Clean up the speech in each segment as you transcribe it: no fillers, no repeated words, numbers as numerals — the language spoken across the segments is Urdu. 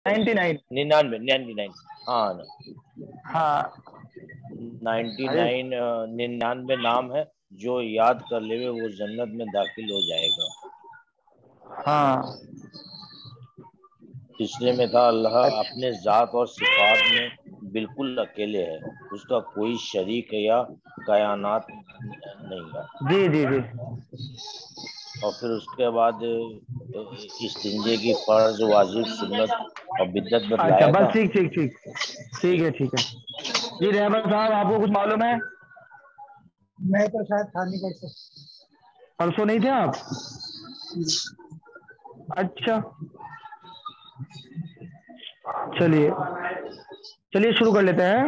99 99 99 ہاں ہاں 99 99 نام ہے، جو یاد کر لے وہ جنت میں داخل ہو جائے گا۔ ہاں پچھلے میں تھا اللہ اپنے ذات اور صفات میں بالکل اکیلے ہے، اس کا کوئی شریک یا کائنات نہیں ہے۔ جی جی جی اور پھر اس کے بعد استنجے کی فرض، واجب، سنت اور بدعت اچھا بتلایا بس تھا۔ ٹھیک ٹھیک ٹھیک ٹھیک ہے ٹھیک ہے۔ جی رحمت صاحب آپ کو کچھ معلوم ہے؟ میں تو شاید تھا نہیں کرتا۔ پرسوں نہیں تھے آپ؟ اچھا چلیے چلیے شروع کر لیتے ہیں۔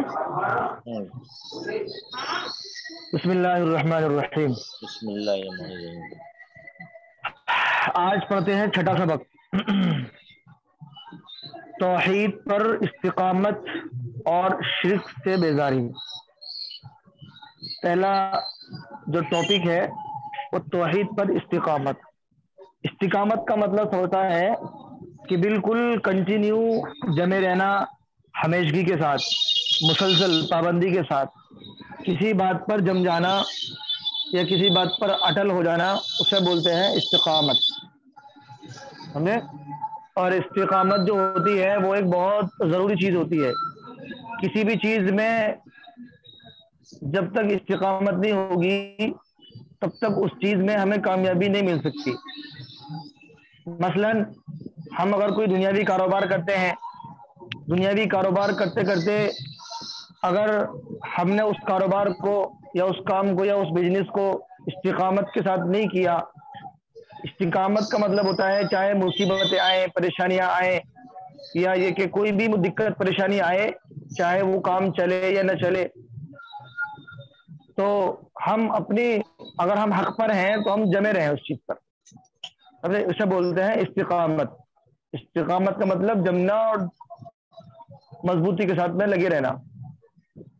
بسم اللہ الرحمن الرحیم۔ بسم اللہ الرحمن الرحیم۔ آج پڑھتے ہیں چھٹا سبق، توحید پر استقامت اور شرک سے بیزاری۔ پہلا جو ٹاپک ہے وہ توحید پر استقامت۔ استقامت کا مطلب ہوتا ہے کہ بالکل کنٹینیو جمے رہنا، ہمیشگی کے ساتھ، مسلسل پابندی کے ساتھ کسی بات پر جم جانا یا کسی بات پر اٹل ہو جانا، اسے بولتے ہیں استقامت، سمجھے؟ اور استقامت جو ہوتی ہے وہ ایک بہت ضروری چیز ہوتی ہے۔ کسی بھی چیز میں جب تک استقامت نہیں ہوگی تب تک اس چیز میں ہمیں کامیابی نہیں مل سکتی۔ مثلا ہم اگر کوئی دنیاوی کاروبار کرتے ہیں، دنیاوی کاروبار کرتے کرتے اگر ہم نے اس کاروبار کو یا اس کام کو یا اس بزنس کو استقامت کے ساتھ نہیں کیا، استقامت کا مطلب ہوتا ہے چاہے مصیبتیں آئیں، پریشانیاں آئیں، یا یہ کہ کوئی بھی دقت پریشانی آئے، چاہے وہ کام چلے یا نہ چلے، تو ہم اپنی اگر ہم حق پر ہیں تو ہم جمے رہیں اس چیز پر، اسے بولتے ہیں استقامت۔ استقامت کا مطلب جمنا اور مضبوطی کے ساتھ میں لگے رہنا۔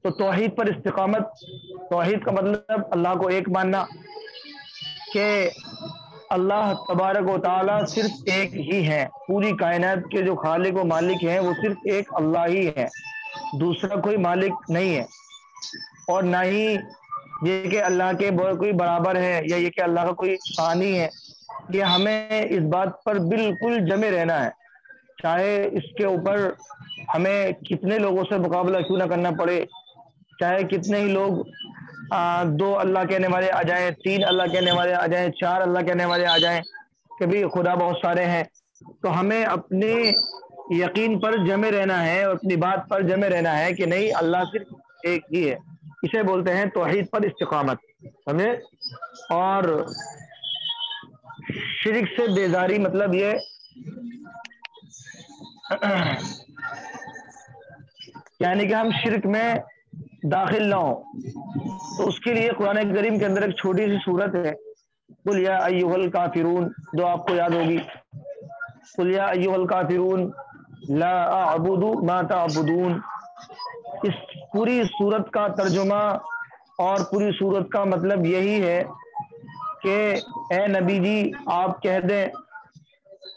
تو توحید پر استقامت، توحید کا مطلب اللہ کو ایک ماننا، کہ اللہ تبارک و تعالی صرف ایک ہی ہے، پوری کائنات کے جو خالق و مالک ہیں وہ صرف ایک اللہ ہی ہے، دوسرا کوئی مالک نہیں ہے۔ اور نہ ہی یہ کہ اللہ کے کوئی برابر ہے یا یہ کہ اللہ کا کوئی ثانی ہے۔ یہ ہمیں اس بات پر بالکل جمے رہنا ہے، چاہے اس کے اوپر ہمیں کتنے لوگوں سے مقابلہ کیوں نہ کرنا پڑے، چاہے کتنے ہی لوگ دو اللہ کہنے والے آ جائیں، تین اللہ کہنے والے آ جائیں، چار اللہ کہنے والے آ جائیں کہ بھی خدا بہت سارے ہیں، تو ہمیں اپنے یقین پر جمے رہنا ہے اور اپنی بات پر جمے رہنا ہے کہ نہیں، اللہ صرف ایک ہی ہے۔ اسے بولتے ہیں توحید پر استقامت، سمجھے؟ اور شرک سے بیزاری مطلب یہ یعنی کہ ہم شرک میں داخل نہ ہوں۔ تو اس کے لیے قرآن کریم کے اندر ایک چھوٹی سی صورت ہے، قل یا ایھا الکافرون، جو آپ کو یاد ہوگی، قل یا ایھا الکافرون لا اعبد ما تعبدون۔ اس پوری صورت کا ترجمہ اور پوری صورت کا مطلب یہی ہے کہ اے نبی جی آپ کہہ دیں،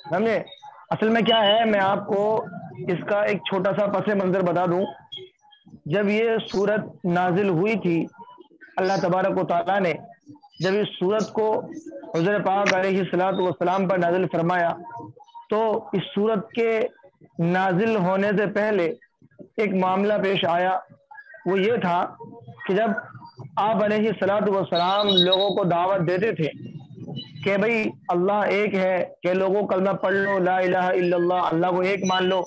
سمجھے؟ اصل میں کیا ہے، میں آپ کو اس کا ایک چھوٹا سا پس منظر بتا دوں۔ جب یہ صورت نازل ہوئی تھی، اللہ تبارک و تعالیٰ نے جب اس صورت کو حضرت پاک علیہ الصلوۃ والسلام پر نازل فرمایا، تو اس صورت کے نازل ہونے سے پہلے ایک معاملہ پیش آیا، وہ یہ تھا کہ جب آپ علیہ الصلوۃ والسلام لوگوں کو دعوت دیتے تھے کہ بھئی اللہ ایک ہے، کہ لوگوں کلمہ پڑھ لو، لا الہ الا اللہ، اللہ کو ایک مان لو،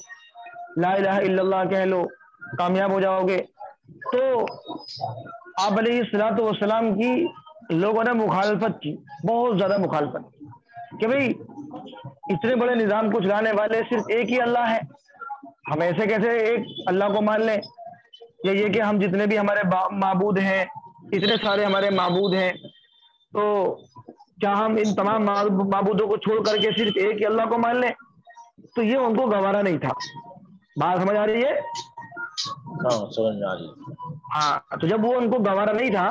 لا الہ الا اللہ کہہ لو، کامیاب ہو جاؤ گے، تو آپ علیہ الصلوۃ والسلام کی لوگوں نے مخالفت کی، بہت زیادہ مخالفت، کہ بھئی اتنے بڑے نظام کو چلانے والے صرف ایک ہی اللہ ہے، ہم ایسے کیسے ایک اللہ کو مان لیں، یا یہ کہ ہم جتنے بھی ہمارے معبود ہیں، اتنے سارے ہمارے معبود ہیں، تو کیا ہم ان تمام معبودوں کو چھوڑ کر کے صرف ایک ہی اللہ کو مان لیں؟ تو یہ ان کو گوارا نہیں تھا۔ بات سمجھ آ رہی ہے؟ ہاں سمجھ میں آ رہی۔ ہاں، تو جب وہ ان کو گوارا نہیں تھا،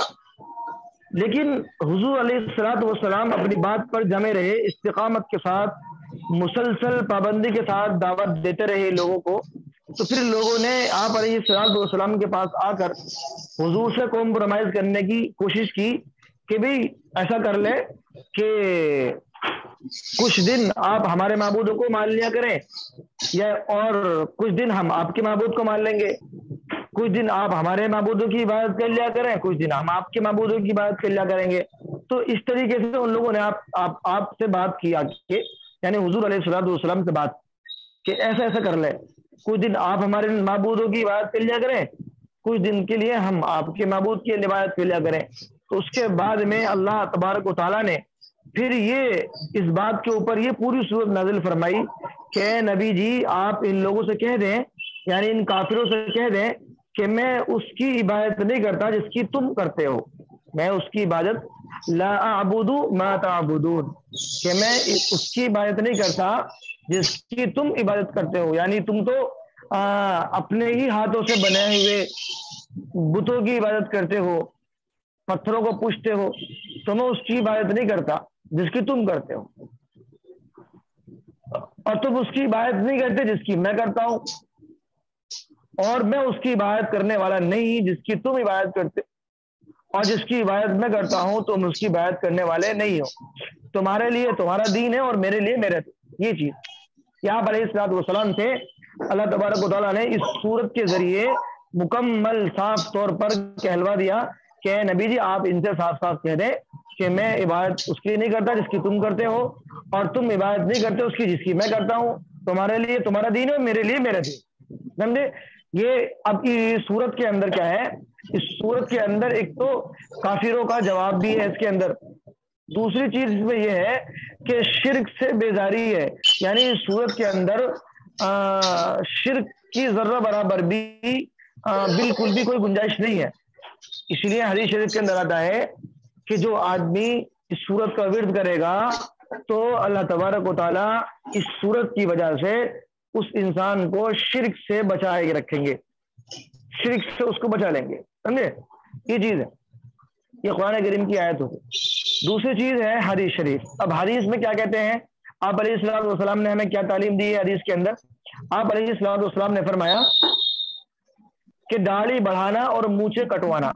لیکن حضور علیہ الصلوۃ والسلام اپنی بات پر جمے رہے، استقامت کے ساتھ مسلسل پابندی کے ساتھ دعوت دیتے رہے لوگوں کو، تو پھر لوگوں نے آپ علیہ السلام کے پاس آ کر حضور سے کمپرومائز کرنے کی کوشش کی کہ بھئی ایسا کر لے کہ کچھ دن آپ ہمارے معبودوں کو مان لیا کریں، یا اور کچھ دن ہم آپ کے معبود کو مان لیں گے، کچھ دن آپ ہمارے معبودوں کی عبادت کر لیا کریں، کچھ دن ہم آپ کے معبودوں کی عبادت کر لیا کریں گے۔ تو اس طریقے سے ان لوگوں نے آپ سے بات کیا کہ یعنی حضور علیہ السلام سے بات کہ ایسا ایسا کر لے، کچھ دن آپ ہمارے معبودوں کی عبادت کر لیا کریں، کچھ دن کے لیے ہم آپ کے معبود کی عبادت کر لیا کریں۔ تو اس کے بعد میں اللہ تبارک و تعالیٰ نے پھر یہ اس بات کے اوپر یہ پوری صورت نازل فرمائی کہ اے نبی جی آپ ان لوگوں سے کہہ دیں، یعنی ان کافروں سے کہہ دیں کہ میں اس کی عبادت نہیں کرتا جس کی تم کرتے ہو، میں اس کی عبادت لا اعبد ما تعبدون، کہ میں اس کی عبادت نہیں کرتا جس کی تم عبادت کرتے ہو، یعنی تم تو اپنے ہی ہاتھوں سے بنے ہوئے بتوں کی عبادت کرتے ہو، پتھروں کو پوجتے ہو، تو میں اس کی عبادت نہیں کرتا جس کی تم کرتے ہو، اور تم اس کی عبادت نہیں کرتے جس کی میں کرتا ہوں، اور میں اس کی عبادت کرنے والا نہیں جس کی تم عبادت کرتے، اور جس کی عبادت میں کرتا ہوں تم اس کی عبادت کرنے والے نہیں ہو، تمہارے لیے تمہارا دین ہے اور میرے لیے میرا دین۔ یہ چیز یہاں پر علیہ السلام سے اللہ تبارک و تعالیٰ نے اس صورت کے ذریعے مکمل صاف طور پر کہلوا دیا کہ نبی جی آپ ان سے صاف صاف کہہ دیں کہ میں عبادت اس کی نہیں کرتا جس کی تم کرتے ہو، اور تم عبادت نہیں کرتے اس کی جس کی میں کرتا ہوں، تمہارے لیے تمہارا دین ہے اور میرے لیے میرا دین۔ سمجھے؟ یہ اب اس صورت کے اندر کیا ہے، اس صورت کے اندر ایک تو کافروں کا جواب بھی ہے اس کے اندر، دوسری چیز اس میں یہ ہے کہ شرک سے بیزاری ہے، یعنی اس صورت کے اندر شرک کی ذرہ برابر بھی بالکل بھی کوئی گنجائش نہیں ہے۔ اس لیے حدیث شریف کے اندر آتا ہے کہ جو آدمی اس صورت کا ورد کرے گا تو اللہ تبارک و تعالیٰ اس صورت کی وجہ سے اس انسان کو شرک سے بچائے کے رکھیں گے، شرک سے اس کو بچا لیں گے، سمجھے؟ یہ چیز ہے، یہ قرآن کریم کی آیت ہوگی۔ دوسری چیز ہے حدیث شریف۔ اب حدیث میں کیا کہتے ہیں، آپ علیہ السلام نے ہمیں کیا تعلیم دی ہے حدیث کے اندر؟ آپ علیہ السلام نے فرمایا کہ داڑھی بڑھانا اور مونچھیں کٹوانا،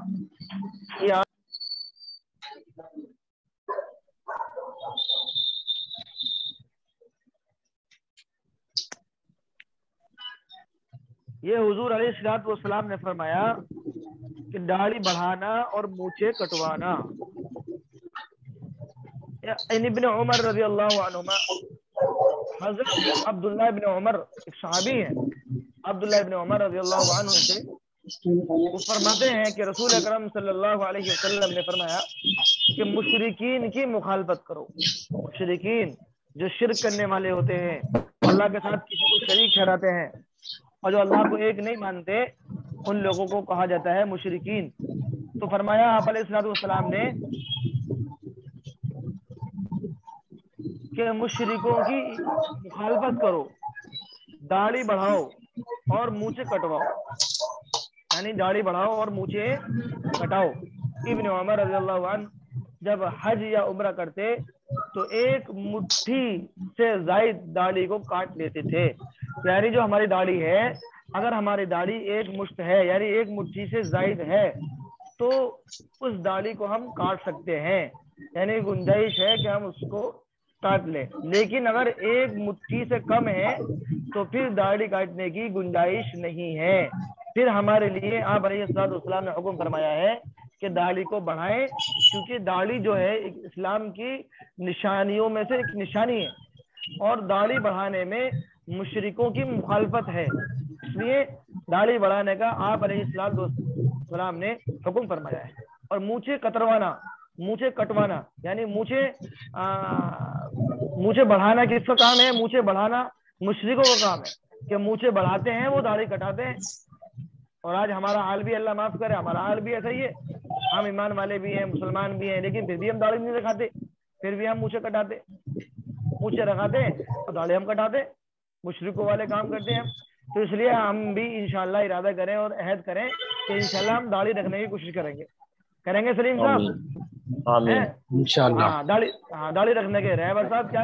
یہ حضور علیہ السلام نے فرمایا کہ داڑھی بڑھانا اور مونچھیں کٹوانا۔ ابن عمر رضی اللہ عنہما، حضرت عبداللہ ابن عمر ایک صحابی ہیں، عبداللہ ابن عمر رضی اللہ عنہ سے وہ فرماتے ہیں کہ رسول اکرم صلی اللہ علیہ وسلم نے فرمایا کہ مشرکین کی مخالفت کرو، مشرکین جو شرک کرنے والے ہوتے ہیں، اللہ کے ساتھ کسی کو شریک ٹھہراتے ہیں اور جو اللہ کو ایک نہیں مانتے، ان لوگوں کو کہا جاتا ہے مشرکین۔ تو فرمایا آپ علیہ السلام نے کہ مشرکوں کی مخالفت کرو، داڑھی بڑھاؤ اور مونچھیں کٹواؤ، یعنی داڑھی بڑھاؤ اور مونچھیں کٹاؤ۔ ابن عمر رضی اللہ عنہ جب حج یا عمرہ کرتے تو ایک مٹھی سے زائد داڑھی کو کاٹ لیتے تھے، یعنی جو ہماری داڑھی ہے، اگر ہماری داڑھی ایک مشت ہے یعنی ایک مٹھی سے زائد ہے تو اس داڑھی کو ہم کاٹ سکتے ہیں، یعنی گنجائش ہے کہ ہم اس کو کاٹ لیں، لیکن اگر ایک مٹھی سے کم ہے تو پھر داڑھی کاٹنے کی گنجائش نہیں ہے۔ پھر ہمارے لیے آپ علیہ السلام نے حکم فرمایا ہے کہ داڑھی کو بڑھائیں، کیونکہ داڑھی جو ہے اسلام کی نشانیوں میں سے ایک نشانی ہے، اور داڑھی بڑھانے میں مشرکوں کی مخالفت ہے، اس لیے داڑھی بڑھانے کا آپ علیہ السلام نے حکم فرمایا ہے۔ اور مونچھیں کتروانا، مونچھیں کٹوانا، یعنی مونچھیں بڑھانا کس کا کام ہے؟ مونچھیں بڑھانا مشرکوں کا کام ہے کہ مونچھیں بڑھاتے ہیں وہ داڑھی کٹاتے ہیں، اور آج ہمارا حال بھی اللہ معاف کرے، ہمارا حال بھی ایسا ہی ہے، ہم ایمان والے بھی ہیں، مسلمان بھی ہیں، لیکن پھر بھی ہم داڑھی نہیں رکھاتے، پھر بھی ہم مونچھیں کٹاتے، مونچھیں رکھاتے ہیں اور داڑھی ہم کٹاتے، مشرکوں والے کام کرتے ہیں ہم۔ تو اس لیے ہم بھی انشاءاللہ ارادہ کریں اور عہد کریں کہ انشاءاللہ ہم داڑھی رکھنے کی کوشش کریں گے سلیم صاحب؟ آمین انشاءاللہ۔ داڑھی رکھنے کے رہبر صاحب کیا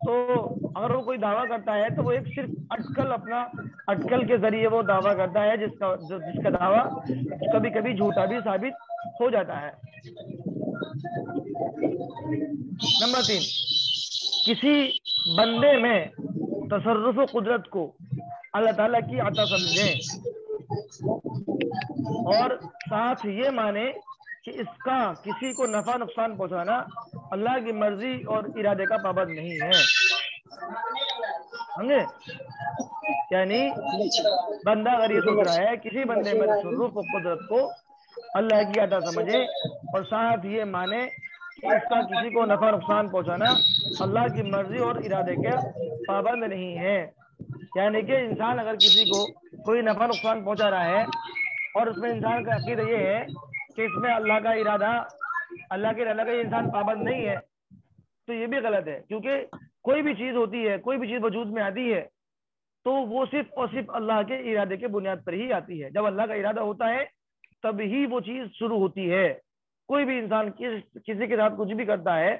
تو اگر وہ کوئی دعویٰ کرتا ہے تو وہ ایک صرف اٹکل کے ذریعے وہ دعویٰ کرتا ہے جس کا دعویٰ کبھی کبھی جھوٹا بھی ثابت ہو جاتا ہے۔ نمبر 3، کسی بندے میں تصرف و قدرت کو اللہ تعالیٰ کی عطا سمجھیں اور ساتھ یہ مانے کہ اس کا کسی کو نفع نقصان پہنچانا اللہ کی مرضی اور ارادے کا پابند نہیں ہے۔ سمجھے؟ یعنی بندہ اگر یہ سوچ رہا ہے کسی بندے میں تصرف و قدرت کو اللہ کی عطا سمجھے اور ساتھ یہ مانے کہ اس کا کسی کو نفع نقصان پہنچانا اللہ کی مرضی اور ارادے کے پابند نہیں ہے، یعنی کہ انسان اگر کسی کو کوئی نفع نقصان پہنچا رہا ہے اور اس میں انسان کا عقیدہ یہ ہے کہ اس میں اللہ کے ارادہ کا یہ انسان پابند نہیں ہے، تو یہ بھی غلط ہے، کیونکہ کوئی بھی چیز ہوتی ہے، کوئی بھی چیز وجود میں آتی ہے تو وہ صرف اور صرف اللہ کے ارادے کے بنیاد پر ہی آتی ہے۔ جب اللہ کا ارادہ ہوتا ہے تب ہی وہ چیز شروع ہوتی ہے۔ کوئی بھی انسان کسی کے ساتھ کچھ بھی کرتا ہے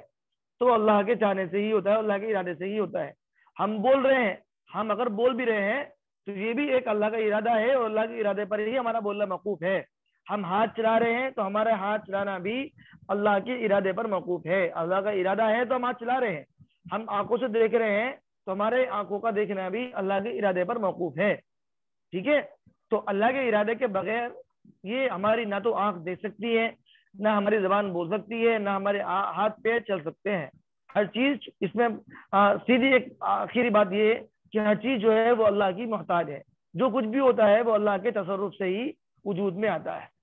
تو اللہ کے چاہنے سے ہی ہوتا ہے، اللہ کے ارادے سے ہی ہوتا ہے۔ ہم بول رہے ہیں، ہم اگر بول بھی رہے ہیں تو یہ بھی ایک اللہ کا ارادہ ہے اور اللہ کے ارادے پر ہی ہمارا بولنا موقوف ہے۔ ہم ہاتھ چلا رہے ہیں تو ہمارا ہاتھ چلانا بھی اللہ کے ارادے پر موقوف ہے۔ اللہ کا ارادہ ہے تو ہم ہاتھ چلا رہے ہیں۔ ہم آنکھوں سے دیکھ رہے ہیں تو ہمارے آنکھوں کا دیکھنا بھی اللہ کے ارادے پر موقوف ہے، ٹھیک ہے؟ تو اللہ کے ارادے کے بغیر یہ ہماری نہ تو آنکھ دیکھ سکتی ہے، نہ ہماری زبان بول سکتی ہے، نہ ہمارے ہاتھ پیر چل سکتے ہیں۔ ہر چیز اس میں سیدھی ایک آخری بات یہ ہے کہ ہر چیز جو ہے وہ اللہ کی محتاج ہے، جو کچھ بھی ہوتا ہے وہ اللہ کے تصرف سے ہی وجود میں آتا ہے۔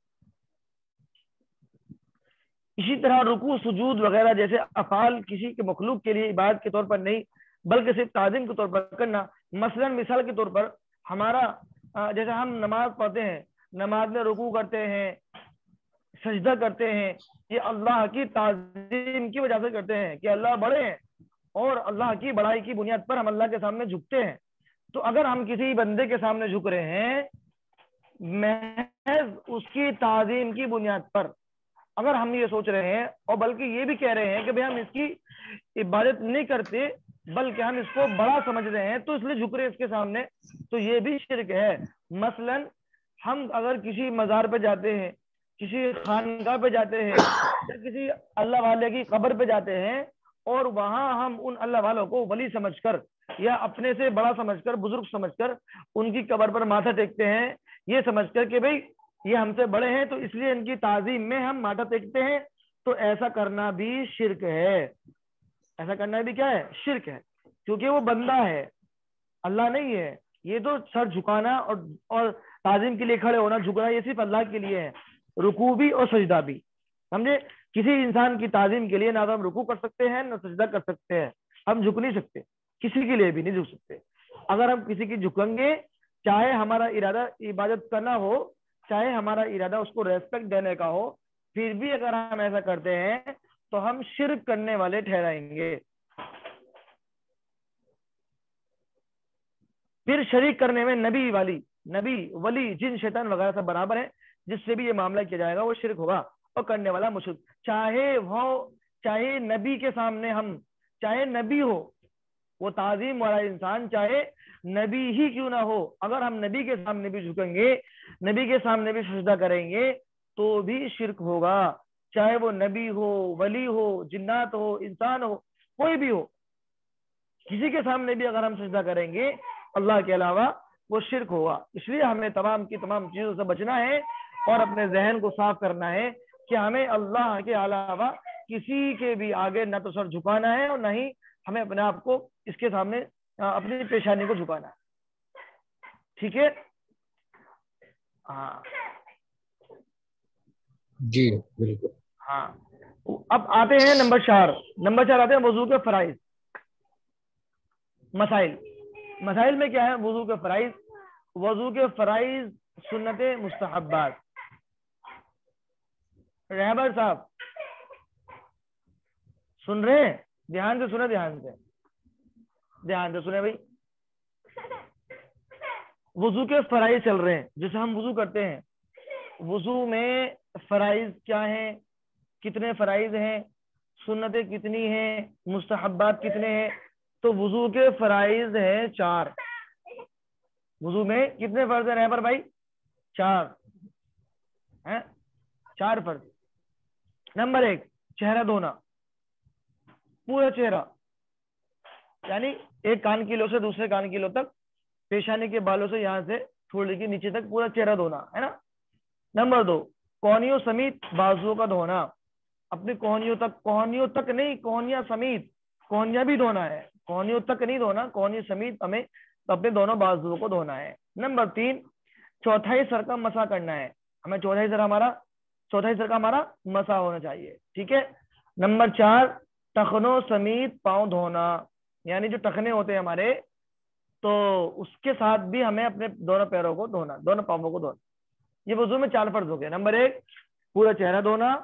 اسی طرح رکوع سجود وغیرہ جیسے افعال کسی کے مخلوق کے لیے عبادت کے طور پر نہیں بلکہ صرف تعظیم کے طور پر کرنا، مثلا مثال کے طور پر ہمارا جیسے ہم نماز پڑھتے ہیں، نماز میں رکوع کرتے ہیں، سجدہ کرتے ہیں، یہ اللہ کی تعظیم کی وجہ سے کرتے ہیں کہ اللہ بڑے ہیں اور اللہ کی بڑائی کی بنیاد پر ہم اللہ کے سامنے جھکتے ہیں۔ تو اگر ہم کسی بندے کے سامنے جھک رہے ہیں محض اس کی تعظیم کی بنیاد پر، اگر ہم یہ سوچ رہے ہیں اور بلکہ یہ بھی کہہ رہے ہیں کہ بھئی ہم اس کی عبادت نہیں کرتے بلکہ ہم اس کو بڑا سمجھ رہے ہیں تو اس لیے جھک رہے ہیں اس کے سامنے، تو یہ بھی شرک ہے۔ مثلا ہم اگر کسی مزار پہ جاتے ہیں، کسی خانقاہ پہ جاتے ہیں یا کسی اللہ والے کی قبر پہ جاتے ہیں اور وہاں ہم ان اللہ والوں کو ولی سمجھ کر یا اپنے سے بڑا سمجھ کر، بزرگ سمجھ کر ان کی قبر پر ماتھا ٹیکتے ہیں، یہ سمجھ کر کہ بھئی یہ ہم سے بڑے ہیں تو اس لیے ان کی تعظیم میں ہم ماتھا ٹیکتے ہیں، تو ایسا کرنا بھی شرک ہے۔ ایسا کرنا بھی کیا ہے؟ شرک ہے، کیونکہ وہ بندہ ہے، اللہ نہیں ہے۔ یہ تو سر جھکانا اور تعظیم کے لیے کھڑے ہونا، جھکنا، یہ صرف اللہ کے لیے ہے، رکوع بھی اور سجدہ بھی، سمجھے؟ کسی انسان کی تعظیم کے لیے نہ تو ہم رکوع کر سکتے ہیں نہ سجدہ کر سکتے ہیں، ہم جھک نہیں سکتے، کسی کے لیے بھی نہیں جھک سکتے۔ اگر ہم کسی کی جھکیں گے، چاہے ہمارا ارادہ عبادت کرنا ہو، چاہے ہمارا ارادہ اس کو ریسپیکٹ دینے کا ہو، پھر بھی اگر ہم ایسا کرتے ہیں تو ہم شرک کرنے والے ٹھہرائیں گے۔ پھر شریک کرنے میں نبی ولی جن شیطان وغیرہ سب برابر ہیں، جس سے بھی یہ معاملہ کیا جائے گا وہ شرک ہوگا اور کرنے والا مشرک، چاہے نبی کے سامنے ہم، چاہے نبی ہو وہ تعظیم والا انسان، چاہے نبی ہی کیوں نہ ہو، اگر ہم نبی کے سامنے بھی جھکیں گے، نبی کے سامنے بھی سجدہ کریں گے تو بھی شرک ہوگا، چاہے وہ نبی ہو، ولی ہو، جنات ہو، انسان ہو، کوئی بھی ہو، کسی کے سامنے بھی اگر ہم سجدہ کریں گے اللہ کے علاوہ وہ شرک ہوگا۔ اس لیے ہمیں تمام کی تمام چیزوں سے بچنا ہے اور اپنے ذہن کو صاف کرنا ہے کہ ہمیں اللہ کے علاوہ کسی کے بھی آگے نہ تو سر جھکانا ہے اور نہ ہی ہمیں اپنے آپ کو اس کے سامنے اپنی پیشانی کو جھکانا ہے، ٹھیک ہے؟ ہاں جی بالکل۔ ہاں، اب آتے ہیں نمبر 4 آتے ہیں وضو کے فرائض۔ مسائل میں کیا ہے وضو کے فرائض؟ وضو کے فرائض سنت مستحبات۔ رہبر صاحب سن رہے ہیں؟ دھیان سے سنے، دھیان سے سنے بھائی۔ وضو کے فرائض چل رہے ہیں، جسے ہم وضو کرتے ہیں، وضو میں فرائض کیا ہیں، کتنے فرائض ہیں، سنتیں کتنی ہیں، مستحبات کتنے ہیں، تو وضو کے فرائض ہیں 4. وضو میں کتنے فرض ہیں پر بھائی؟ 4 ہیں، 4 فرض. نمبر 1 چہرہ دھونا، پورا چہرہ، یعنی ایک کان کی لو سے دوسرے کان کی لو تک، پیشانی کے بالوں سے یہاں سے تھوڑی کے نیچے تک پورا چہرہ دھونا ہے نا. نمبر 2 کوہنیوں سمیت بازوؤں کا دھونا، اپنی کوہنیوں تک نہیں، کوہنیاں سمیت، کوہنیاں بھی دھونا ہے، کوہنیوں تک نہیں دھونا، کوہنی سمیت ہمیں اپنے دونوں بازوؤں کو دھونا ہے. نمبر 3 چوتھائی سر کا مسح کرنا ہے، ہمیں چوتھائی سر کا ہمارا مسح ہونا چاہیے. ٹھیک ہے. نمبر 4 ٹخنوں سمیت پاؤں دھونا، یعنی جو ٹخنے ہوتے ہیں ہمارے تو اس کے ساتھ بھی ہمیں اپنے دونوں پیروں کو دھونا، دونوں پاؤں کو دھونا. یہ وضو میں 4 فرض ہو گئے. نمبر 1 پورا چہرہ دھونا،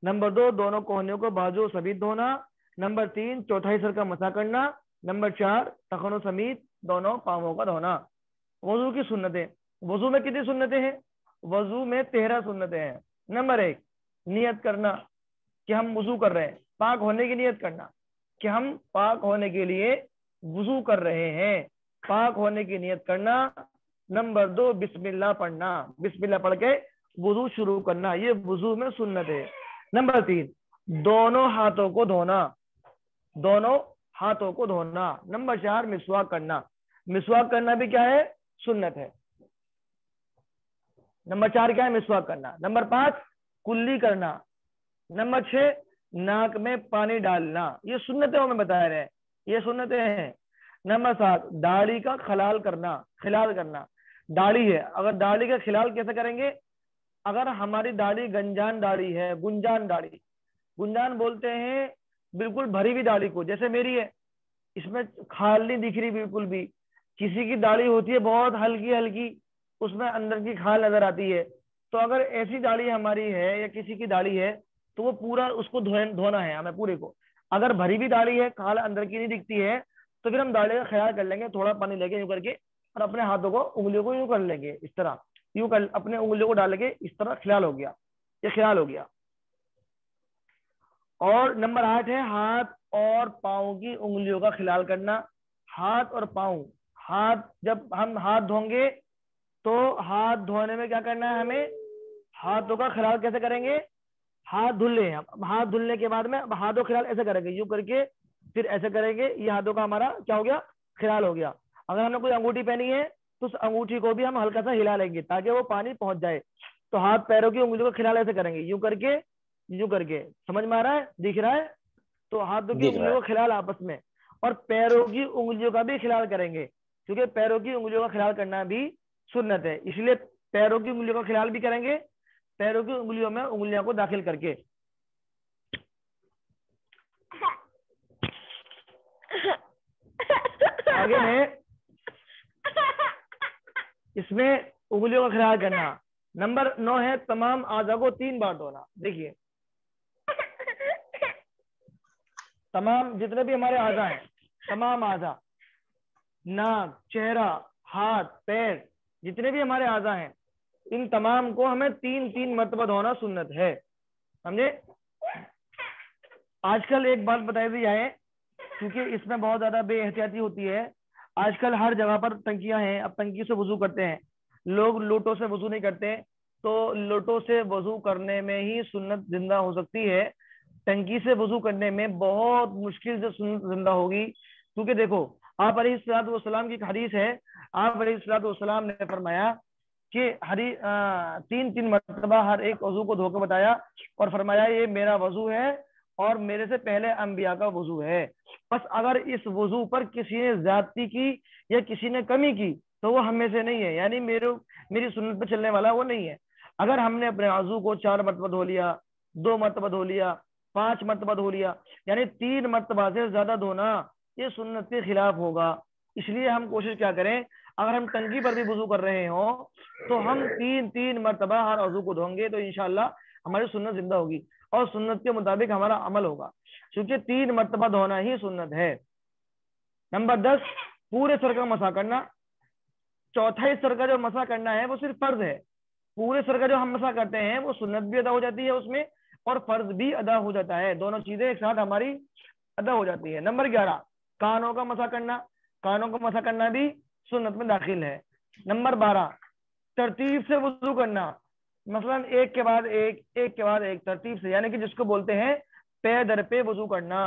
نمبر 2 دونوں کوہنیوں کو بازو سمیت دھونا، نمبر 3 چوتھائی سر کا مسح کرنا، نمبر 4 ٹخنوں سمیت دونوں پاؤں کا دھونا. وضو کی سنتیں، وضو میں کتنی سنتیں ہیں؟ وضو میں 13 سنتیں ہیں. نمبر 1 نیت کرنا کہ ہم وضو کر رہے ہیں، پاک ہونے کی نیت کرنا کہ ہم پاک ہونے کے لیے وضو کر رہے ہیں، پاک ہونے کی نیت کرنا. نمبر 2 بسم اللہ پڑھنا، بسم اللہ پڑھ کے وضو شروع کرنا، یہ وضو میں سنت ہے. نمبر 3 دونوں ہاتھوں کو دھونا، دونوں ہاتھوں کو دھونا. نمبر 4 مسواک کرنا، مسواک کرنا بھی کیا ہے؟ سنت ہے. نمبر 4 کیا ہے؟ مسواک کرنا. نمبر 5 کلی کرنا. نمبر 6 ناک میں پانی ڈالنا. یہ سنتیں ہمیں بتا رہے ہیں، یہ سنتیں ہیں. نمبر 7 داڑھی کا خلال کرنا، خلال کرنا. داڑھی ہے، اگر داڑھی کا خلال کیسے کریں گے؟ اگر ہماری داڑھی گنجان داڑھی ہے، گنجان داڑھی، گنجان بولتے ہیں بالکل بھری ہوئی داڑھی کو، جیسے میری ہے، اس میں کھال نہیں دکھ رہی بالکل بھی. کسی کی داڑھی ہوتی ہے بہت ہلکی ہلکی، اس میں اندر کی کھال نظر آتی ہے. تو اگر ایسی داڑھی ہماری ہے یا کسی کی داڑھی ہے تو وہ پورا اس کو دھونا ہے ہمیں پورے کو. اگر بھری بھی داڑھی ہے، کھال اندر کی نہیں دکھتی ہے، تو پھر ہم داڑھی کا خیال کر لیں گے، تھوڑا پانی لے کے یوں کر کے، اور اپنے ہاتھوں کو انگلیوں کو یوں کر لیں گے، اس طرح یوں کر اپنے انگلیوں کو ڈال کے اس طرح خیال ہو گیا، یہ خیال ہو گیا. اور نمبر 8 ہے ہاتھ اور پاؤں کی انگلیوں کا خلال کرنا. ہاتھ اور پاؤں، ہاتھ جب ہم ہاتھ دھویں گے تو ہاتھ دھونے میں کیا کرنا ہے ہمیں؟ ہاتھوں کا خلال کیسے کریں گے؟ ہاتھ دھل لیں، ہاتھ دھلنے کے بعد میں ہاتھوں خلال ایسے کریں گے، یوں کر کے پھر ایسے کریں گے، یہ ہاتھوں کا ہمارا کیا ہو گیا؟ خلال ہو گیا. اگر ہم نے کوئی انگوٹھی پہنی ہے تو اس انگوٹھی کو بھی ہم ہلکا سا ہلا لیں گے تاکہ وہ پانی پہنچ جائے. تو ہاتھ پیروں کی انگلیوں کا خلال ایسے کریں گے، یوں کر کے، یوں کر کے. سمجھ میں آ رہا ہے؟ دکھ رہا ہے؟ تو ہاتھوں کی دکھ رہا انگلیوں کا خلال آپس میں، اور پیروں کی انگلیوں کا بھی خلال کریں گے، کیونکہ پیروں کی انگلیوں کا خلال کرنا بھی سنت ہے. اس لیے پیروں کی انگلیوں کا خلال بھی کریں گے، پیروں کی انگلیوں میں انگلیاں کو داخل کر کے. آگے میں اس میں انگلیوں کا خیال کرنا. نمبر 9 ہے تمام اعضاء کو 3 بار دھونا. دیکھیے تمام جتنے بھی ہمارے اعضاء ہیں، تمام اعضاء، ناک، چہرہ، ہاتھ، پیر، جتنے بھی ہمارے اعضاء ہیں، ان تمام کو ہمیں 3 مرتبہ دھونا سنت ہے. سمجھے؟ آج کل ایک بات بتائی دی جائے، کیونکہ اس میں بہت زیادہ بے احتیاطی ہوتی ہے. آج کل ہر جگہ پر ٹنکیاں ہیں، اب ٹنکی سے وضو کرتے ہیں لوگ، لوٹوں سے وضو نہیں کرتے. تو لوٹوں سے وضو کرنے میں ہی سنت زندہ ہو سکتی ہے، ٹنکی سے وضو کرنے میں بہت مشکل سے سنت زندہ ہوگی. کیونکہ دیکھو آپ علیہ الصلوۃ والسلام کی ایک حدیث ہے، آپ علیہ الصلوۃ والسلام نے فرمایا کہ 3 مرتبہ ہر ایک وضو کو دھو کے بتایا، اور فرمایا یہ میرا وضو ہے اور میرے سے پہلے انبیاء کا وضو ہے. بس اگر اس وضو پر کسی نے زیادتی کی یا کسی نے کمی کی تو وہ ہم میں سے نہیں ہے، یعنی میری سنت پہ چلنے والا وہ نہیں ہے. اگر ہم نے اپنے وضو کو 4 مرتبہ دھو لیا، 2 مرتبہ دھو لیا، 5 مرتبہ دھو لیا، یعنی 3 مرتبہ سے زیادہ دھونا یہ سنت کے خلاف ہوگا. اس لیے ہم کوشش کیا کریں، اگر ہم ٹنکی پر بھی وضو کر رہے ہوں تو ہم 3 مرتبہ ہر وضو کو دھویں گے تو انشاءاللہ ہماری سنت زندہ ہوگی اور سنت کے مطابق ہمارا عمل ہوگا، کیونکہ 3 مرتبہ دھونا ہی سنت ہے. نمبر 10 پورے سر کا مسح کرنا. چوتھائی سر کا جو مسح کرنا ہے وہ صرف فرض ہے. پورے سر کا جو ہم مسح کرتے ہیں وہ سنت بھی ادا ہو جاتی ہے اس میں، اور فرض بھی ادا ہو جاتا ہے، دونوں چیزیں ایک ساتھ ہماری ادا ہو جاتی ہے. نمبر 11 کانوں کا مسح کرنا، کانوں کا مسح کرنا بھی سنت میں داخل ہے۔ نمبر 12 ترتیب سے وضو کرنا، مثلا ایک کے بعد ایک، ایک کے بعد ایک، ترتیب سے، یعنی کہ جس کو بولتے ہیں پے در پہ وضو کرنا،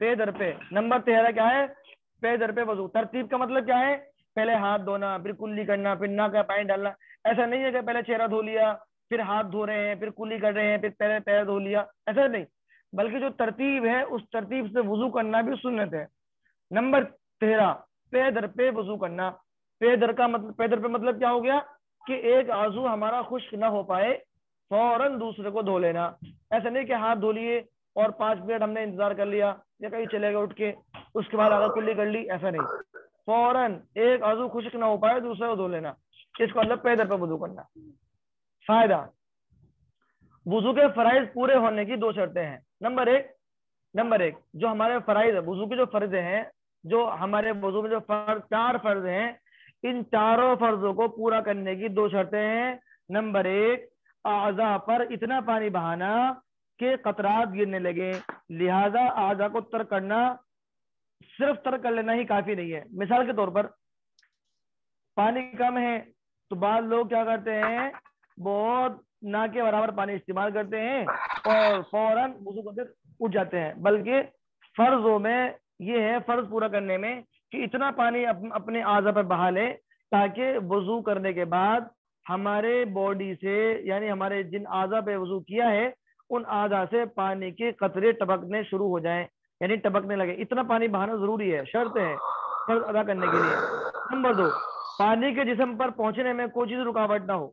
پے در پہ۔ نمبر 13 کیا ہے؟ پے در پہ وضو۔ ترتیب کا مطلب کیا ہے؟ پہلے ہاتھ دھونا، پھر کلی کرنا، پھر ناک کا پانی ڈالنا۔ ایسا نہیں ہے کہ پہلے چہرہ دھو لیا پھر ہاتھ دھو رہے ہیں پھر کلی کر رہے ہیں پھر پہلے پیر دھو لیا، ایسا نہیں، بلکہ جو ترتیب ہے اس ترتیب سے وضو کرنا بھی سنت ہے۔ نمبر 13 پے در پہ وضو کرنا۔ پے در کا مطلب، پے در پہ مطلب کیا ہو گیا کہ ایک عضو ہمارا خشک نہ ہو پائے فوراً دوسرے کو دھو لینا۔ ایسا نہیں کہ ہاتھ دھو لیے اور 5 منٹ ہم نے انتظار کر لیا یا کہیں چلے گئے اٹھ کے اس کے بعد اگر کلی کر لی، ایسا نہیں، فوراً ایک عضو خشک نہ ہو پائے دوسرے کو دھو لینا، اس کو مطلب پے در پہ وضو کرنا۔ فائدہ، وضو کے فرائض پورے ہونے کی 2 شرطیں ہیں۔ نمبر ایک جو ہمارے فرائض ہے، وضو کے جو فرض ہیں، جو ہمارے وضو میں جو 4 فرض ہیں، ان چاروں فرضوں کو پورا کرنے کی 2 شرطیں ہیں۔ نمبر 1 اعضاء پر اتنا پانی بہانا کہ قطرات گرنے لگے، لہذا اعضاء کو ترک کرنا، صرف ترک کر لینا ہی کافی نہیں ہے۔ مثال کے طور پر پانی کم ہے تو بعض لوگ کیا کرتے ہیں، بہت نہ کے برابر پانی استعمال کرتے ہیں اور فوراً وضو کرتے اٹھ جاتے ہیں، بلکہ فرضوں میں یہ ہے، فرض پورا کرنے میں، کہ اتنا پانی اپنے اعضاء پر بہا لے تاکہ وضو کرنے کے بعد ہمارے باڈی سے، یعنی ہمارے جن اعضاء پہ وضو کیا ہے ان اعضاء سے پانی کے قطرے ٹپکنے شروع ہو جائیں، یعنی ٹپکنے لگے۔ اتنا پانی بہانا ضروری ہے، شرط ہے فرض ادا کرنے کے لیے۔ نمبر 2 پانی کے جسم پر پہنچنے میں کوئی چیز رکاوٹ نہ ہو،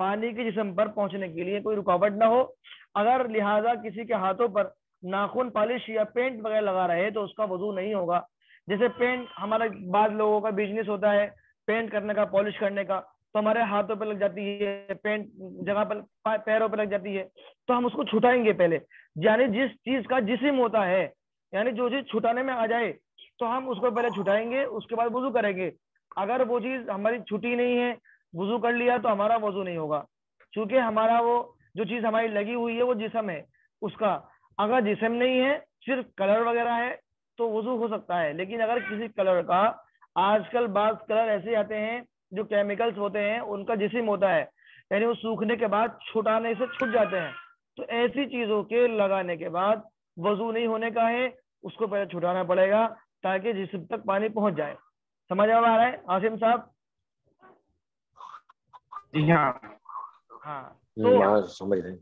پانی کے جسم پر پہنچنے کے لیے کوئی رکاوٹ نہ ہو، اگر لہذا کسی کے ہاتھوں پر ناخن پالش یا پینٹ وغیرہ لگا رہے تو اس کا وضو نہیں ہوگا۔ جیسے پینٹ، ہمارا بعض لوگوں کا بزنس ہوتا ہے پینٹ کرنے کا، پالش کرنے کا، تو ہمارے ہاتھوں پہ لگ جاتی ہے پینٹ، جگہ پر پیروں پہ لگ جاتی ہے، تو ہم اس کو چھٹائیں گے پہلے، یعنی جس چیز کا جسم ہوتا ہے، یعنی جو چیز چھٹانے میں آ جائے تو ہم اس کو پہلے چھٹائیں گے، اس کے بعد وضو کریں گے۔ اگر وہ چیز ہماری چھٹی نہیں ہے، وضو کر لیا تو ہمارا وضو نہیں ہوگا، چونکہ ہمارا وہ جو چیز ہماری لگی ہوئی ہے وہ جسم ہے اس کا۔ اگر جسم نہیں ہے، صرف کلر وغیرہ ہے تو وضو ہو سکتا ہے، لیکن اگر کسی کلر کا، آج کل بعض کلر ایسے آتے ہیں جو کیمیکلز ہوتے ہیں ان کا جسم ہوتا ہے، یعنی وہ سوکھنے کے بعد چھٹانے سے چھٹ جاتے ہیں، تو ایسی چیزوں کے لگانے کے بعد وضو نہیں ہونے کا ہے، اس کو پہلے چھٹانا پڑے گا تاکہ جسم تک پانی پہنچ جائے۔ سمجھ آ رہا ہے عاصم صاحب؟ جی ہاں ہاں تو سمجھ رہے ہیں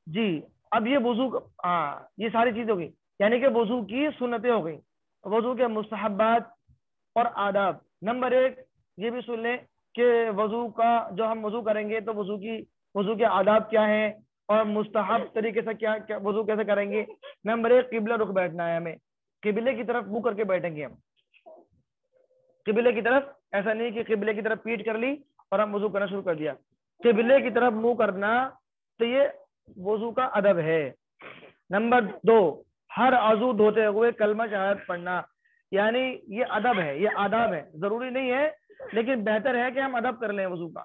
جی، اب یہ وضو، ہاں یہ ساری چیز ہو گئی، یعنی کہ وضو کی سنتیں ہو گئی، وضو کے مستحبات اور آداب۔ نمبر 1 یہ بھی سن لیں کہ وضو کا، جو ہم وضو کریں گے تو وضو کے آداب کیا ہیں اور مستحب طریقے سے کیا وضو کیسے کریں گے۔ نمبر 1 قبلہ رخ بیٹھنا ہے، ہمیں قبلے کی طرف منہ کر کے بیٹھیں گے ہم، قبلے کی طرف، ایسا نہیں کہ قبلے کی طرف پیٹ کر لی اور ہم وضو کرنا شروع کر دیا، قبلے کی طرف منہ کرنا، تو یہ وضو کا ادب ہے۔ نمبر 2 ہر عضو دھوتے ہوئے کلمہ شہادت پڑھنا، یعنی یہ ادب ہے، یہ آداب ہے، ضروری نہیں ہے لیکن بہتر ہے کہ ہم ادب کر لیں وضو کا،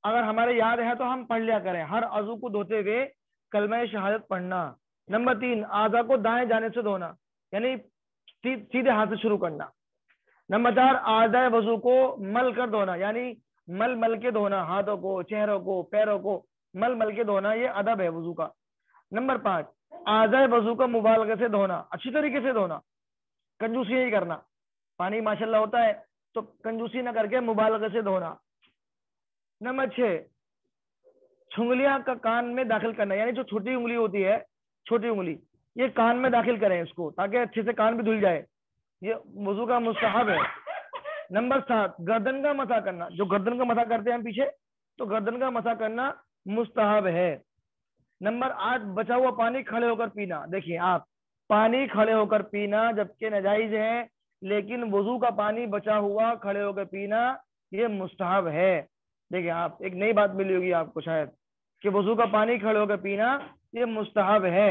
اگر ہمارے یاد ہے تو ہم پڑھ لیا کریں، ہر عضو کو دھوتے ہوئے کلمہ شہادت پڑھنا۔ نمبر 3 اعضاء کو دائیں جانب سے دھونا، یعنی سیدھے ہاتھ سے شروع کرنا۔ نمبر 4 اعضاء وضو کو مل کر دھونا، یعنی مل کے دھونا، ہاتھوں کو، چہروں کو، پیروں کو مل کے دھونا، یہ ادب ہے وضو کا۔ نمبر 5 اعضاء وضو کو مبالغے سے دھونا، اچھی طریقے سے دھونا، کنجوسی نہیں کرنا، پانی ماشاءاللہ ہوتا ہے تو کنجوسی نہ کر کے مبالغے سے دھونا۔ نمبر 6 چھنگلیاں کا کان میں داخل کرنا، یعنی جو چھوٹی انگلی ہوتی ہے، چھوٹی انگلی، یہ کان میں داخل کریں اس کو تاکہ اچھے سے کان بھی دھل جائے، یہ وضو کا مستحب ہے۔ نمبر 7 گردن کا مسح کرنا، جو گردن کا مسح کرتے ہیں ہم پیچھے، تو گردن کا مسح کرنا مستحب ہے۔ نمبر 8 بچا ہوا پانی کھڑے ہو کر پینا، دیکھیے آپ، پانی کھڑے ہو کر پینا جبکہ ناجائز ہے، لیکن وضو کا پانی بچا ہوا کھڑے ہو کر پینا یہ مستحب ہے۔ دیکھیے آپ، ایک نئی بات ملی ہوگی آپ کو شاید، کہ وضو کا پانی کھڑے ہو کر پینا یہ مستحب ہے،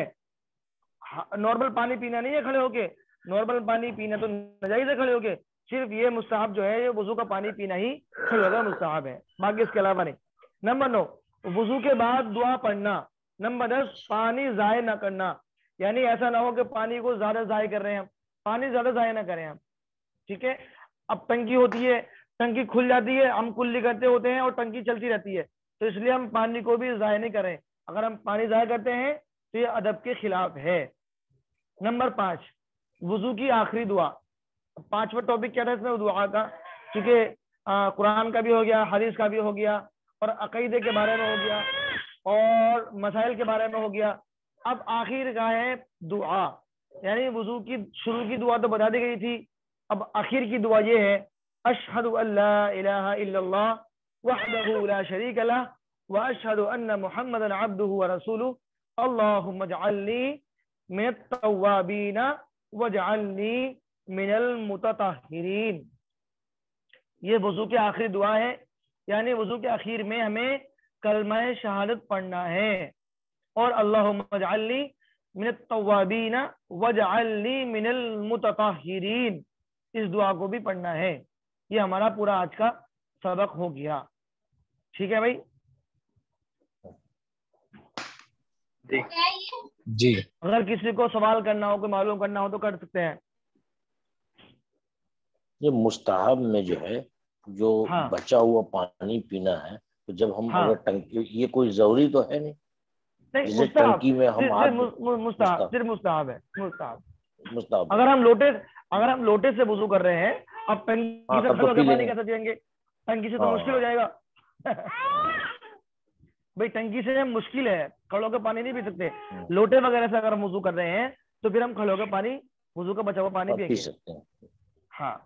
نارمل پانی پینا نہیں ہے کھڑے ہو کے، نارمل پانی پینا تو ناجائز ہے کھڑے ہو کے، صرف یہ مستحب جو ہے یہ وضو کا پانی پینا ہی کھڑے ہو کر مستحب ہے، باقی اس کے علاوہ نہیں۔ نمبر 9 وضو کے بعد دعا پڑھنا۔ نمبر 10 پانی ضائع نہ کرنا، یعنی ایسا نہ ہو کہ پانی کو زیادہ ضائع کر رہے ہیں ہم، پانی زیادہ ضائع نہ کریں ہم، ٹھیک ہے. اب ٹنکی ہوتی ہے، ٹنکی کھل جاتی ہے، ہم کلی کرتے ہوتے ہیں اور ٹنکی چلتی رہتی ہے، تو اس لیے ہم پانی کو بھی ضائع نہیں کریں. اگر ہم پانی ضائع کرتے ہیں تو یہ ادب کے خلاف ہے. نمبر 5 وضو کی آخری دعا. 5واں ٹاپک کیا تھا اس میں؟ دعا کا، کیونکہ قرآن کا بھی ہو گیا، حدیث کا بھی ہو گیا، اور عقیدے کے بارے میں ہو گیا، اور مسائل کے بارے میں ہو گیا. اب آخر کا ہے دعا، یعنی وضو کی شروع کی دعا تو بتا دی گئی تھی، اب آخر کی دعا یہ ہے: اشہد ان لا الہ الا اللہ وحدہ لا شریک لہ واشہد ان محمدا عبدہ ورسولہ اللہم اجعلنی من التوابین واجعلنی من المتطہرین. یہ وضو کی آخری دعا ہے، یعنی وضو کے آخر میں ہمیں کلمہ شہادت پڑھنا ہے، اور اللہم اجعلنی من التوابین واجعلنی من المتطہرین، اس دعا کو بھی پڑھنا ہے. یہ ہمارا پورا آج کا سبق ہو گیا. ٹھیک ہے بھائی؟ جی. اگر کسی کو سوال کرنا ہو، کوئی معلوم کرنا ہو تو کر سکتے ہیں. یہ مستحب میں جو ہے جو ہاں بچا ہوا پانی پینا ہے، تو جب ہم ہاں اگر ٹنکی، یہ کوئی ضروری تو ہے نہیں نہیں، جیسے مستحب، ٹنکی میں ہم ہاتھ مستحب، صرف مستحب ہے. مستحب اگر ہم لوٹے سے وضو کر رہے ہیں، اب ٹنکی سے تب کھڑے تو ہو پی کے لیں پانی گے. کیسے پئیں گے؟ ٹنکی سے تو مشکل ہو جائے گا. بھائی ٹنکی سے مشکل ہے، کھڑے ہو کے پانی نہیں پی سکتے. لوٹے وغیرہ سے اگر ہم وضو کر رہے ہیں تو پھر ہم کھڑے ہو کے پانی، وضو کا بچا ہوا پانی پی پئیں گے. سکتے ہیں. ہاں.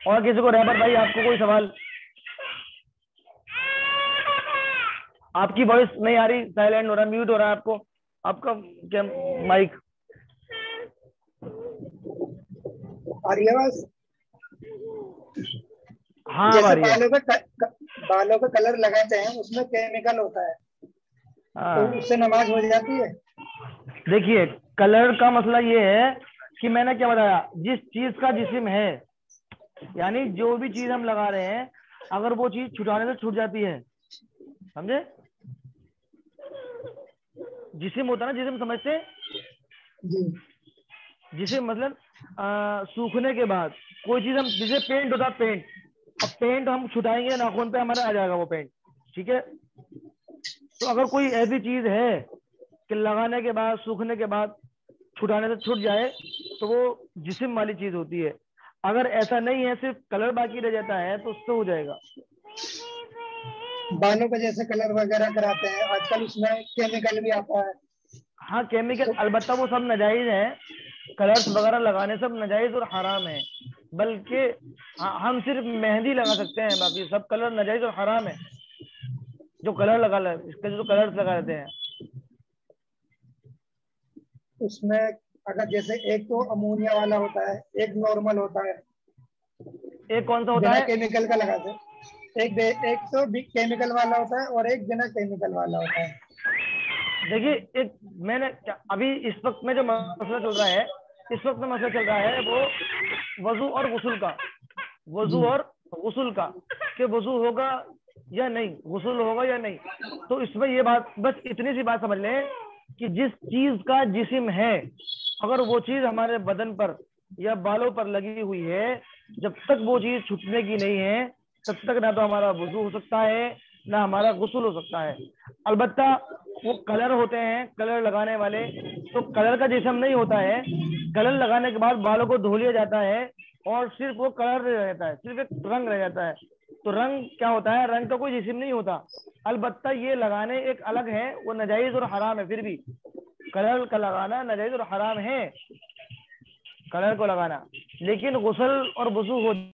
اور کسی کو رہبر بھائی، آپ کو کوئی سوال؟ آپ کی وائس نہیں آ رہی، سائلنٹ ہو رہا ہے، میوٹ ہو رہا ہے آپ کو، آپ کا کیا مائک؟ آ رہی ہے آواز؟ ہاں آ جیسے رہی ہے. بالوں کا کلر لگاتے ہیں، اس میں کیمیکل ہوتا ہے، تو اس سے نماز ہو جاتی ہے؟ دیکھیے کلر کا مسئلہ یہ ہے کہ میں نے کیا بتایا، جس چیز کا جسم ہے، یعنی جو بھی چیز ہم لگا رہے ہیں، اگر وہ چیز چھٹانے سے چھوٹ جاتی ہے، سمجھے؟ جسم ہوتا ہے نا، جسم سمجھتے ہیں؟ جی. جسم مطلب سوکھنے کے بعد کوئی چیز، ہم جسے پینٹ ہوتا ہے، پینٹ، اب پینٹ ہم چھٹائیں گے ناخن پہ، ہمارا آ جائے گا وہ پینٹ، ٹھیک ہے؟ تو اگر کوئی ایسی چیز ہے کہ لگانے کے بعد، سوکھنے کے بعد چھٹانے سے چھٹ جائے تو وہ جسم والی چیز ہوتی ہے. اگر ایسا نہیں ہے، صرف کلر باقی رہ جاتا ہے تو اس سے ہو جائے گا. بالوں کا جیسے کلر وغیرہ کراتے ہیں آج کل، اس میں کیمیکل بھی آتا ہے. ہاں کیمیکل، البتہ وہ سب ناجائز ہیں، کلرز وغیرہ لگانے سب ناجائز اور حرام ہے. بلکہ ہم صرف مہندی لگا سکتے ہیں، باقی سب کلر ناجائز اور حرام ہے. جو کلر لگا لیتے، اس کے جو کلرز لگا لیتے ہیں. اس میں اگر جیسے ایک تو امونیا والا ہوتا ہے، ایک نارمل ہوتا ہے، ایک کون سا ہوتا بنا ہے؟ کیمیکل کا لگاتے ہیں. ایک تو کیمیکل والا ہوتا ہے اور ایک بنا کیمیکل والا ہوتا ہے. دیکھیے ایک میں نے ابھی اس وقت میں جو مسئلہ چل رہا ہے، اس وقت میں مسئلہ چل رہا ہے وہ وضو اور غسل کا، جی. وضو اور غسل کا، کہ وضو ہوگا یا نہیں، غسل ہوگا یا نہیں. تو اس میں یہ بات، بس اتنی سی بات سمجھ لیں کہ جس چیز کا جسم ہے، اگر وہ چیز ہمارے بدن پر یا بالوں پر لگی ہوئی ہے، جب تک وہ چیز چھٹنے کی نہیں ہے تب تک نہ تو ہمارا وضو ہو سکتا ہے نہ ہمارا غسل ہو سکتا ہے. البتہ وہ کلر ہوتے ہیں، کلر لگانے والے، تو کلر کا جسم نہیں ہوتا ہے، کلر لگانے کے بعد بالوں کو دھو لیا جاتا ہے اور صرف وہ کلر رہ جاتا ہے، صرف ایک رنگ رہ جاتا ہے. تو رنگ کیا ہوتا ہے؟ رنگ کا کوئی جسم نہیں ہوتا. البتہ یہ لگانے ایک الگ ہے، وہ ناجائز اور حرام ہے. پھر بھی کلر کا لگانا ناجائز اور حرام ہے، کلر کو لگانا، لیکن غسل اور وضو ہو